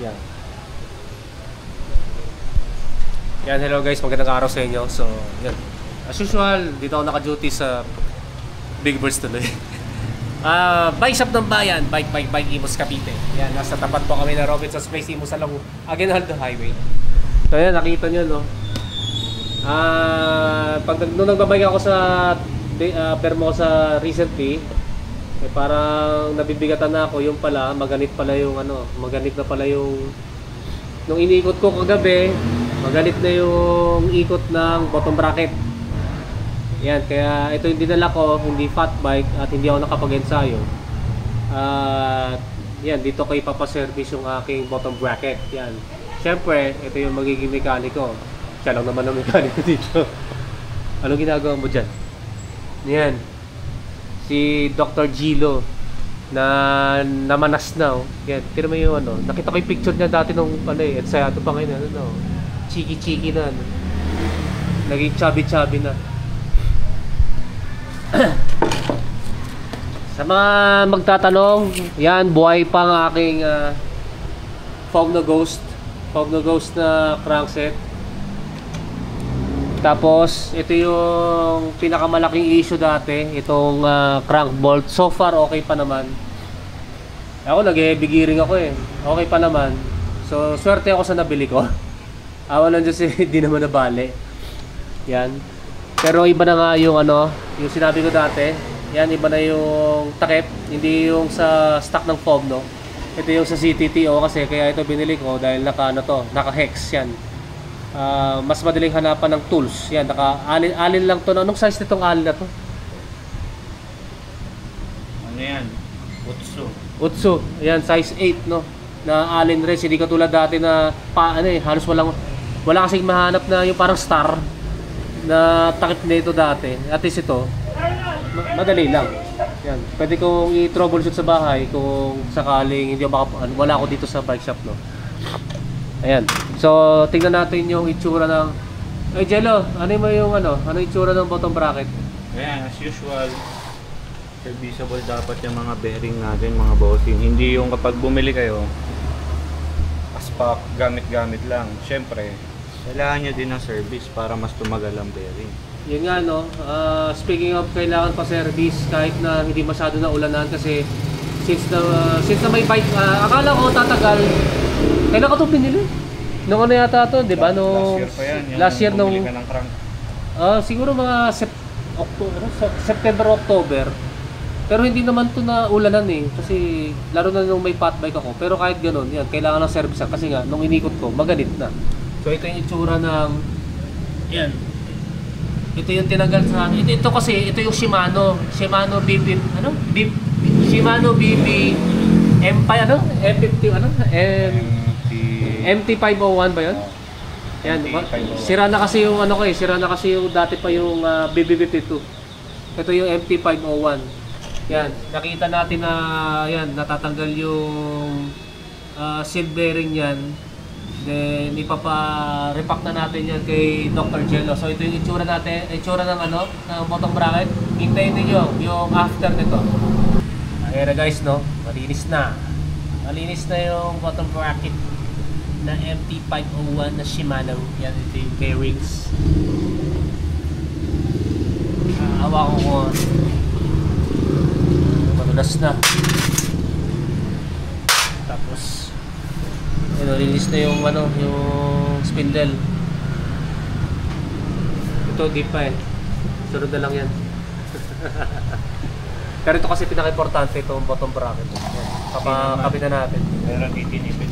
Yan. Yan, hello guys, magandang araw sa inyo. So, yan. As usual, dito ako naka-duty sa Big Birds tuloy. Bike shop ng bayan, Bike Imus Cavite. Yan, nasa tapat po kami na Robinson's Place, Imus Alamu, Aguinaldo Highway. So yan, nakita nyo, no? Nung nagbabike ako sa permo ko sa recently, eh, parang nabibigatan na ako. Yung pala, maganit na pala yung nung iniikot ko kagabi, maganit na yung ikot ng bottom bracket. Yan, kaya ito yung dinala ko, hindi fat bike at hindi ako nakapag-ensayo. Yan, dito ko ipapaservice yung aking bottom bracket. Yan. Siyempre, ito yung magiging mekaniko. Siya lang naman ang mekaniko dito. Anong ginagawa mo dyan? Yan. Si Dr. Gilo na namanas na. Yan, tira mo yung ano. Nakita ko yung picture niya dati nung ensayado pa ngayon. Chiki-chiki na. Naging chubby-chubby na. Sa mga magtatanong, yan, buhay pa ang aking Fog No Ghost na crankset. Tapos ito yung pinakamalaking issue dati, itong crank bolt. So far okay pa naman. Ako nag-heavy gearing ako eh. Okay pa naman. So swerte ako sa nabili ko. Awan lang dyan di naman nabali. Yan. Pero iba na nga yung yung sinabi ko dati. Yan, iba na yung takip, hindi yung sa stock ng Fog, no. Ito yung sa CTTO kasi kaya ito binili ko dahil naka-hex yan. Mas madaling hanapan ng tools. Yan, naka-alin lang to. Anong size nitong alin na to? Ano yan? Utsu. Yan, size 8, no. Na alin rin, hindi katulad dati na halos wala kasing mahanap na yung parang star na takip nito dati. At least ito, madali lang. Yan. Pwede kong i-troubleshoot sa bahay kung sakaling wala ako dito sa bike shop, no. Ayan. So, tingnan natin yung itsura ng Jello, ano yung itsura ng bottom bracket? Ayan, as usual, serviceable dapat yung mga bearing natin, mga bossing. Hindi yung kapag bumili kayo, aspak, gamit-gamit lang. Siyempre, kailangan nyo din ng service para mas tumagal ang bearing. Yun nga, no. Speaking of kailangan pa service kahit na hindi masyado na ulanan kasi since na may bike, akala ko tatagal. Kailan ka ito pinili? Nung yata ito, di ba? Last year pa yan. Last year nung bumili ka ng crank. siguro mga September, October. Pero hindi naman ito na ulanan eh. Kasi laro na nung may fat bike ako. Pero kahit ganun, yan, kailangan ng service kasi nga, nung inikot ko, maganit na. So ito yung itsura ng yan. Ito yung tinanggal sa akin. Ito kasi, ito yung Shimano BB, Shimano BB M5, M50, MT501 ba yun? Yan, sira na kasi yung dati pa yung BB52. Ito yung MT501. Yan, nakita natin na yan, natatanggal yung seal bearing yan. Then ipapa-repack na natin yan kay Dr. Jello. So ito yung itsura ng ng bottom bracket. Hintayin niyo yung after nito. Ayan na guys, no. Malinis na yung bottom bracket na MT501 na Shimano. Yan, ito yung bearings. Hawa ko madulas na. Tapos linis na yung yung spindle. Ito di pa eh. Sunod na lang yan. Pero ito kasi pinaka-importante itong bottom bracket. Kapakabit na natin. Meron itinipid.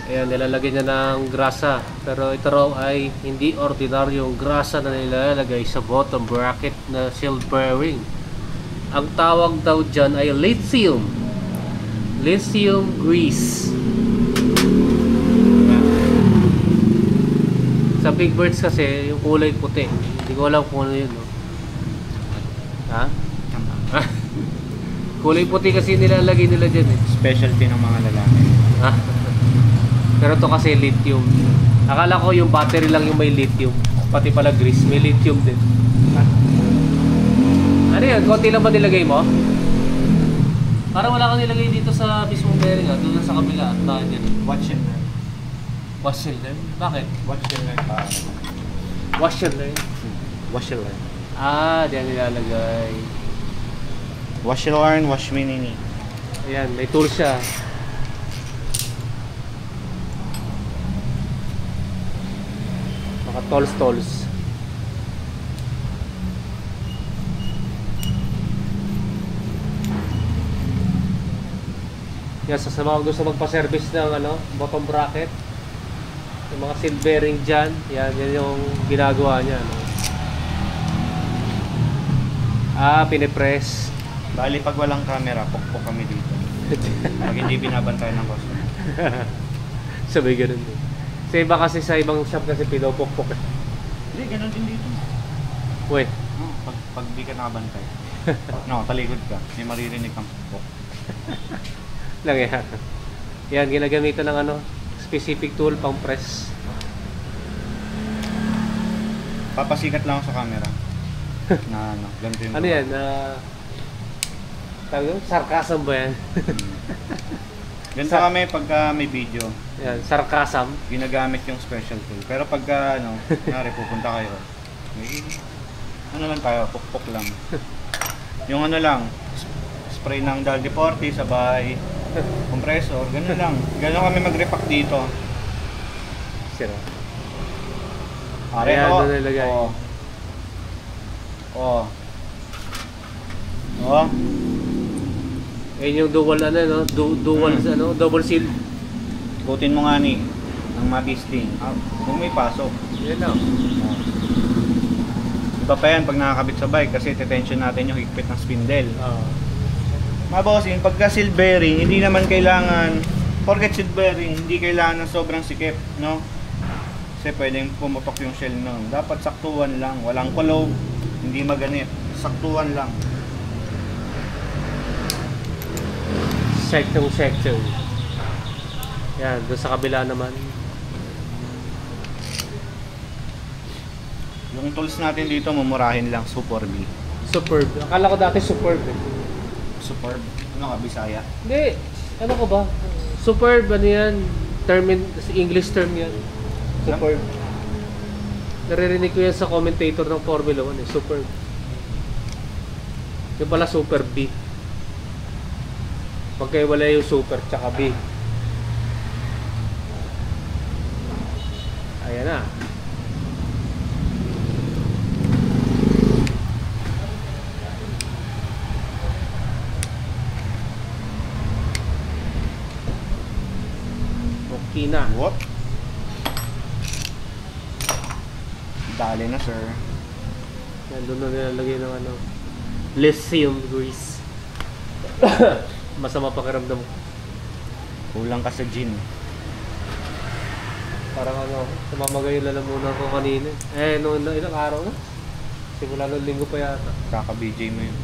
Ayan, nilalagay niya ng grasa. Pero ito raw ay hindi ordinaryong grasa na nilalagay sa bottom bracket na seal bearing. Ang tawag daw dyan ay lithium grease. Sa Big Birds kasi yung kulay puti. Hindi ko alam kung ano yun, no? Ha? Kulay puti kasi nilalagay nila dyan eh. Specialty ng mga lalaki. Pero to kasi lithium. Akala ko yung battery lang yung may lithium. Pati pala grease, may lithium din. Ano yan? Konti lang ba nilagay mo? Parang wala kang nilagay dito sa mismong bearing doon lang sa kabila. Bakit yun? Watch and learn. Wash and learn? Bakit? Watch and learn. Wash and learn? Wash and learn. Diyan nilalagay. Wash and learn, wash me nini. Ayan, may tool siya. Mga tools. Yan, sa mga gusto magpa-service ng bottom bracket, yung mga seal bearing dyan, yan yung ginagawa niya. Pinipress. Bali, pag walang camera, pukpok kami dito. Pag hindi binabantayan ng customer. Sabay ganun din. Sa iba kasi sa ibang shop kasi pinopokpok. Hindi, ganun din dito. Uy. No, pag di ka nakabantay. No, talikod ka. May maririnig kang pukpok. Lang yan. Yan, ginagamitan ng specific tool pang press. Papasikat lang ako sa camera. Na ganito yung Ano yan? Tawag yun? Sarcasm ba yan? Ganito kami pagka may video. Yan, sarcasm. Ginagamit yung special tool. Pero pagka kunwari pupunta kayo, lang tayo, pukpok lang. Yung lang, spray ng Daldi 40 sabay compressor, gano'n lang. Gano'n kami mag-repack dito. Sira. Ayan, doon nilagay. Ayun yung dual double seal. Ikutin mo nga ni ng magisting. Kung may pasok. Yan lang. Iba pa yan pag nakakabit sa bike kasi tension natin yung higpit ng spindle. Mga bossing, pagka seal bearing, hindi naman kailangan, porket seal bearing, hindi kailangan ng sobrang sikip, no? Kasi pwedeng pumutok yung shell nun. Dapat saktuan lang, walang kulog, hindi maganit, saktuan lang. Section. Yan, doon sa kabila naman. Yung tools natin dito, mumurahin lang, Superb. Superb. Akala ko dati Superb Superb? Ano ka, Bisaya? Hindi. Ano ko ba? Superb, yan? English term yan. Superb. Naririnig ko yan sa commentator ng Formula 1 Superb. Yung pala Super B. Pagkaiwala yung Super tsaka B. Ayan na. Na. What? Dali na, sir. Yan, doon na nilalagay ng lithium grease. Masama pakiramdam. Kulang ka sa gin. Parang sumamagay yung lalamunan ko kanina. Ilang araw na? Simula ng linggo pa yata. Kaka-BJ mo yun.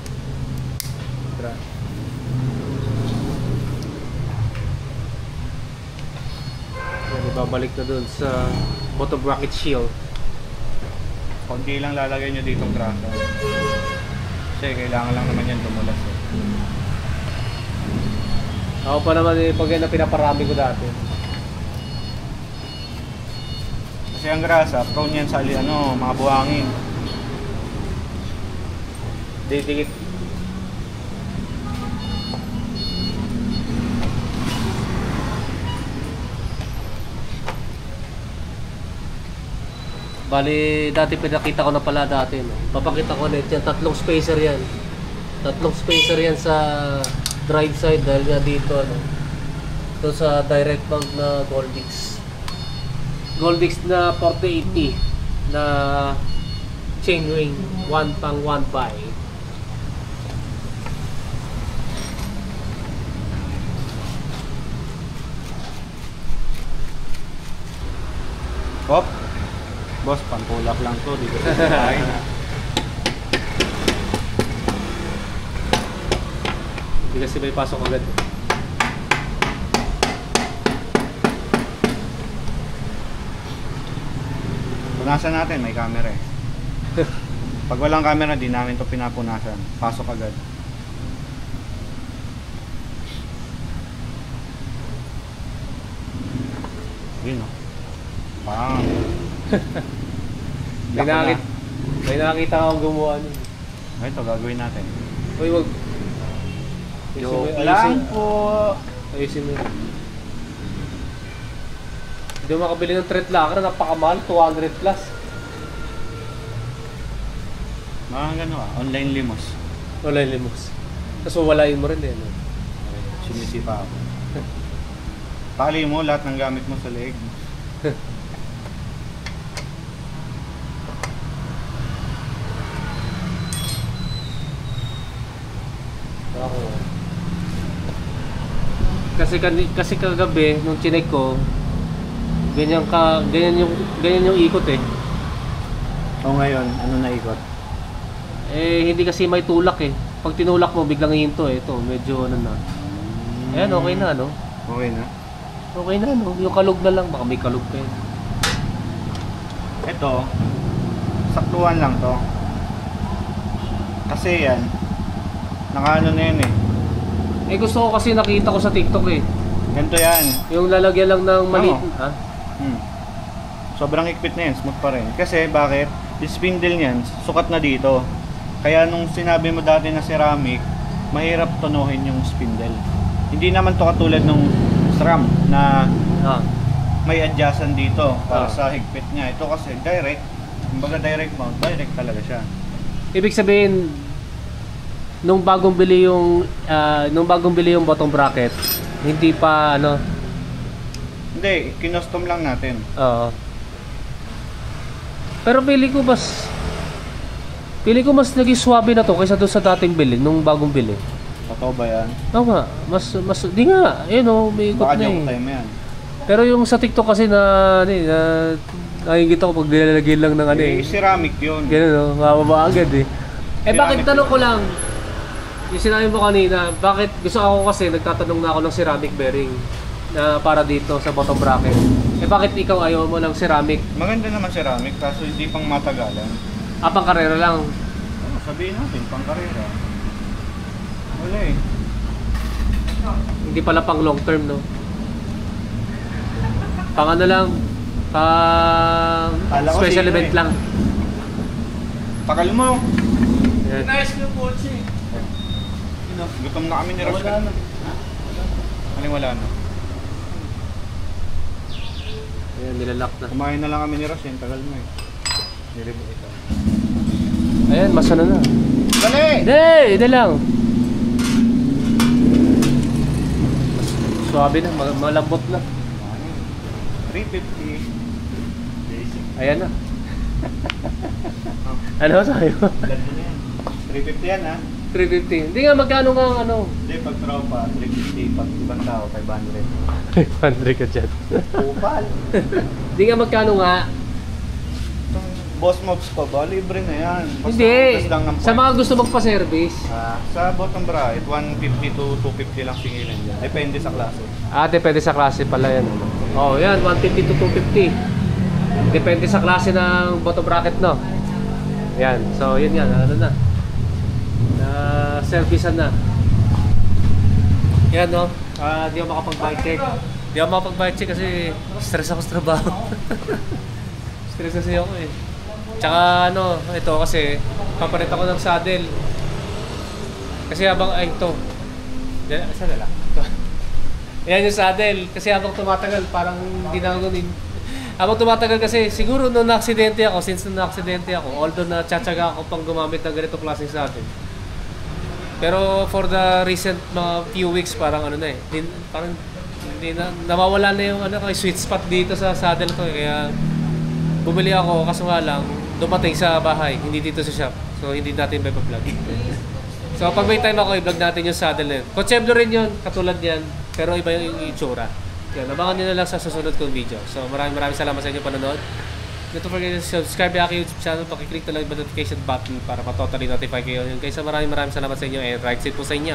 Ibabalik na dun sa bottom bracket shield. Konti lang lalagay nyo dito ng grasa. Kasi kailangan lang naman yan tumulas. Ako pa naman pag yan na pinaparami ko dati. Kasi ang grasa, prone yan sa mga buhangin. Didikit. Bali, dati pinakita ko na pala dati, Papakita ko ulit yan, tatlong spacer yan sa drive side dahil nga dito, ito sa direct mount na Goldix na 4080 na chainring 1 by. Hop! Boss, pangkulak lang to dito sa bahay na. Hindi kasi may pasok agad. Punasan natin, may camera Pag walang camera, di namin to pinapunasan. Pasok agad. Yun o. Bang. May nakakita akong gumawa nun. Ito, gagawin natin. Uy, wag. Joke lang po. Ayusin mo yun. Hindi mo makabili ng thread locker, napakamahal, 200 plus. Mga gano online limos. Online limos. Tapos wawalain mo rin eh. No? Sumisipa ako. Tali mo lahat ng gamit mo sa leeg. Ako. Kasi kagabi nung chinek ko, ganyan yung ikot eh. O ngayon, ano na ikot? Eh hindi kasi may tulak eh. Pag tinulak mo biglang hihinto eh. Ito medyo ano na. Ayan, okay na no. Okay na. Okay na no. Yung kalog na lang, baka may kalog pa yun. Ito, saktuhan lang to. Kasi yan, nakaano na yan eh. Eh gusto ko kasi nakita ko sa TikTok eh. Ganito yan. Yung lalagyan lang ng maliit. Oo. Ha? Sobrang higpit na yan, smooth pa rin. Kasi bakit? Yung spindle niyan, sukat na dito. Kaya nung sinabi mo dati na ceramic, mahirap tunuhin yung spindle. Hindi naman to katulad nung SRAM na may adjacent dito para sa higpit niya. Ito kasi direct, kumbaga direct mount, direct talaga siya. Ibig sabihin, nung bagong bili yung bottom bracket, hindi pa ano. Hindi, kinostom lang natin. Oo. Pero pili ko mas naging swabe na to kaysa doon sa dating bili, nung bagong bili. Totoo ba yan? Oo nga, di nga, yun o, may ikot Baka na joke eh. time yan. Pero yung sa TikTok kasi nakikita ko pag nilalagay lang ng ano eh. Ceramic yun. Ganun o, mababa agad eh. Eh bakit Ceramic tanong ko lang, yung sinabi mo kanina, bakit gusto ako kasi nagtatanong na ako ng ceramic bearing na para dito sa bottom bracket. Eh bakit ikaw ayaw mo ng ceramic? Maganda naman ceramic, kaso hindi pang matagalan. Pang karera lang. Sabihin natin, pang karera. Wala eh. Hindi pala pang long term, no? Pang ano lang, pang Kala ko special sino event eh. lang. Takal mo. Yan. Nice yung kotse. Gutom na kami ni Ross. Wala na. Aling wala na. Ayan, nilalak na. Kumain na lang kami ni Ross, yung tagal mo eh. Nilibo ito. Ayan, mas ano na. Dali! Hindi lang. Suwabe na, malambot na. 350. Ayan na. Ano sabi mo? Ganda na yan. 350 yan ha? 350. Hindi nga, magkano nga ang ano? Hindi, pag tropa, 350. Pag ibang tao, 500. 500 ka dyan. Kupal. Hindi nga, magkano nga? Boss mobs pa ba? Libre na yan. Basta Hindi. ugas lang ng Sa mga gusto magpa-service. sa bottom bracket, 150 to 250 lang singilan dyan. Depende sa klase. Depende sa klase pala yan. Oh, yan, 150 to 250. Depende sa klase ng bottom bracket, no? Yan, so yun yan, ano na. Servicean na. Yan, no? Di ako makapag-bike check. Di ako makapag-bike check kasi stress ako sa trabaho. Stress kasi ako eh. Tsaka ano, ito kasi papalit ako ng saddle. Kasi habang, ito. Saan na lang? Yan yung saddle. Kasi habang tumatagal, parang hindi na ako habang tumatagal kasi, siguro nung na-aksidente ako, since nung na-aksidente ako, although na-tsatsaga ako pang gumamit ng ganito klaseng saddle. Pero for the recent mga few weeks, parang ano na eh, parang hindi na, nawawala na yung ano, sweet spot dito sa saddle ko eh. Kaya bumili ako, kaso nga lang, dumating sa bahay, hindi dito sa shop. So hindi natin may pa-vlog. So pag may time ako, i-vlog natin yung saddle na yun. Concheblo rin yun, katulad yan, pero iba yung itsura. Yan, abangan nyo na lang sa susunod kong video. So maraming salamat sa inyo panonood. Don't forget to subscribe sa aking YouTube channel. Pakiclick na lang yung notification button para matotally notify kayo. Kaysa maraming salamat sa inyo and right side po sa inyo.